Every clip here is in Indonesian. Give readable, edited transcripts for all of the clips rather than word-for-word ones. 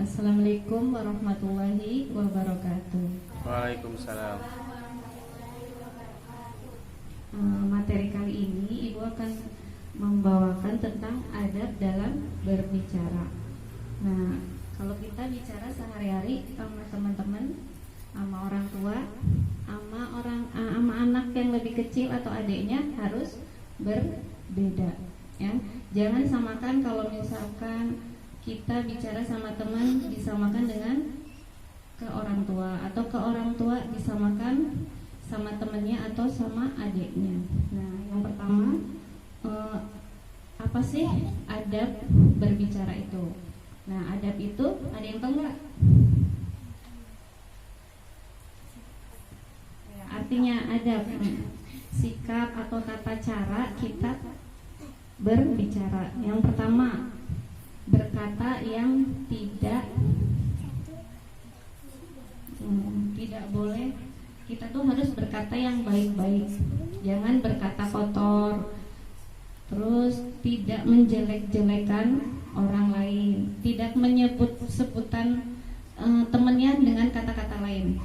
Assalamualaikum warahmatullahi wabarakatuh. Waalaikumsalam. Materi kali ini Ibu akan membawakan tentang adab dalam berbicara. Nah, kalau kita bicara sehari-hari sama teman-teman, sama orang tua, sama anak yang lebih kecil atau adiknya harus berbeda, ya. Jangan samakan kalau misalkan kita bicara sama teman disamakan dengan ke orang tua, atau ke orang tua disamakan sama temannya atau sama adiknya. Nah, yang pertama, apa sih adab berbicara itu? Nah, adab itu ada yang tahu nggak? Ya, artinya adab, sikap atau tata cara kita berbicara. Yang pertama, berkata yang tidak boleh. Kita tuh harus berkata yang baik-baik, jangan berkata kotor. Terus tidak menjelek-jelekan orang lain, tidak menyebut sebutan temannya dengan kata-kata lain.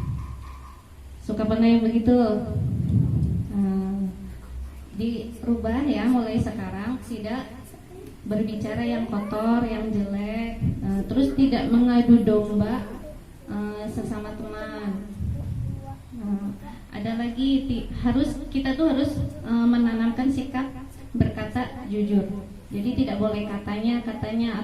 Suka pernah yang begitu? Dirubah ya, mulai sekarang tidak berbicara yang kotor, yang jelek, terus tidak mengadu domba sesama teman. Ada lagi kita tuh harus menanamkan sikap berkata jujur. Jadi tidak boleh katanya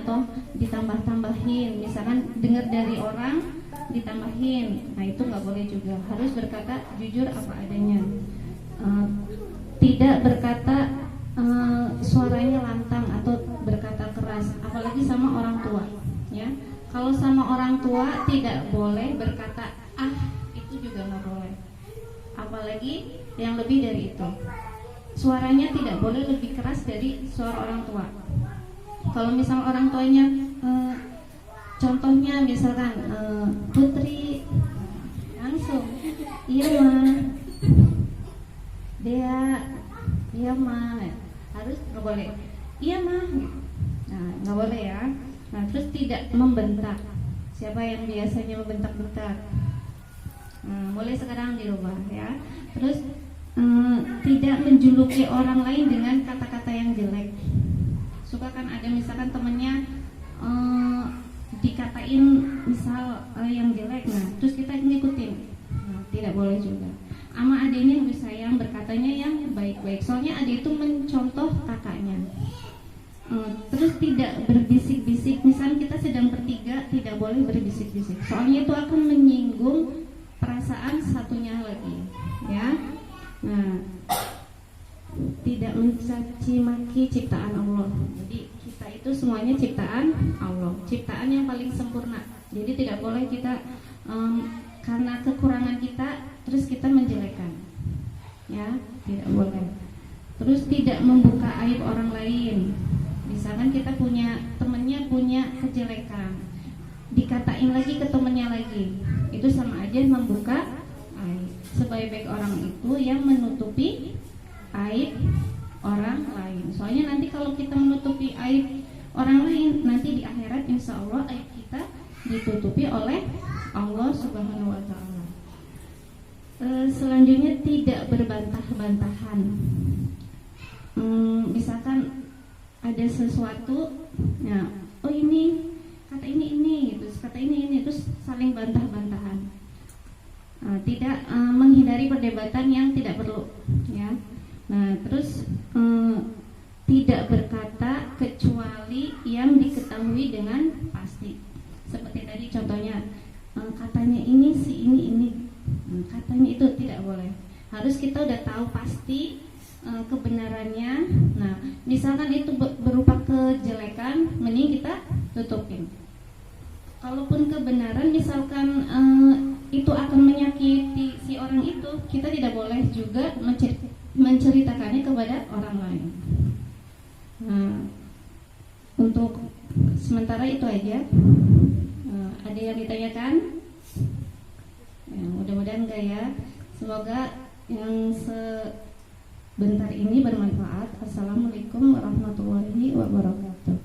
atau ditambah-tambahin. Misalkan dengar dari orang ditambahin, nah itu nggak boleh juga. Harus berkata jujur apa adanya. Tidak berkata suaranya lantang atau berkata keras, apalagi sama orang tua, ya. Kalau sama orang tua tidak boleh berkata itu juga nggak boleh, apalagi yang lebih dari itu. Suaranya tidak boleh lebih keras dari suara orang tua. Kalau misal orang tuanya contohnya misalkan Putri, langsung iya ma, dia iya ma, harus nggak boleh iya mah. Nah, nggak boleh ya. Nah, terus tidak membentak. Siapa yang biasanya membentak-bentak? Mulai sekarang dirubah ya. Terus tidak menjuluki orang lain dengan kata-kata yang jelek. Suka kan ada misalkan temennya dikatain misal yang jelek, nah terus kita ngikutin. Nah, tidak boleh juga. Sama adiknya harus sayang, berkatanya yang baik-baik. Soalnya adik itu mencontoh kakaknya. Terus tidak berbisik-bisik. Misalnya kita sedang bertiga, tidak boleh berbisik-bisik. Soalnya itu akan menyinggung perasaan satunya lagi, ya. Nah, tidak mencaci maki ciptaan Allah. Jadi kita itu semuanya ciptaan Allah, ciptaan yang paling sempurna. Jadi tidak boleh kita karena kekurangan kita terus kita menjelekkan, ya, tidak boleh. Terus tidak membuka aib orang lain. Misalkan kita temennya punya kejelekan, dikatain lagi ke temennya lagi, itu sama aja membuka aib. Sebaik-baik orang itu yang menutupi aib orang lain. Soalnya nanti kalau kita menutupi aib orang lain, nanti di akhirat insya Allah aib kita ditutupi oleh Allah Subhanahu wa Ta'ala. Selanjutnya tidak berbantah-bantahan. Misalkan ada sesuatu, ya, oh ini kata ini, terus kata ini, terus saling bantah-bantahan. Tidak menghindari perdebatan yang tidak perlu, ya. Nah, terus tidak berkata kecuali yang diketahui dengan pasti. Seperti tadi contohnya, katanya ini si ini, katanya itu tidak boleh. Harus kita udah tahu pasti kebenarannya. Nah, misalkan itu berupa kejelekan, mending kita tutupin. Kalaupun kebenaran, misalkan itu akan menyakiti si orang itu, kita tidak boleh juga menceritakannya kepada orang lain. Nah, untuk sementara itu aja. Ada yang ditanyakan? Ya, mudah-mudahan enggak ya. Semoga yang sebentar ini bermanfaat. Assalamualaikum warahmatullahi wabarakatuh.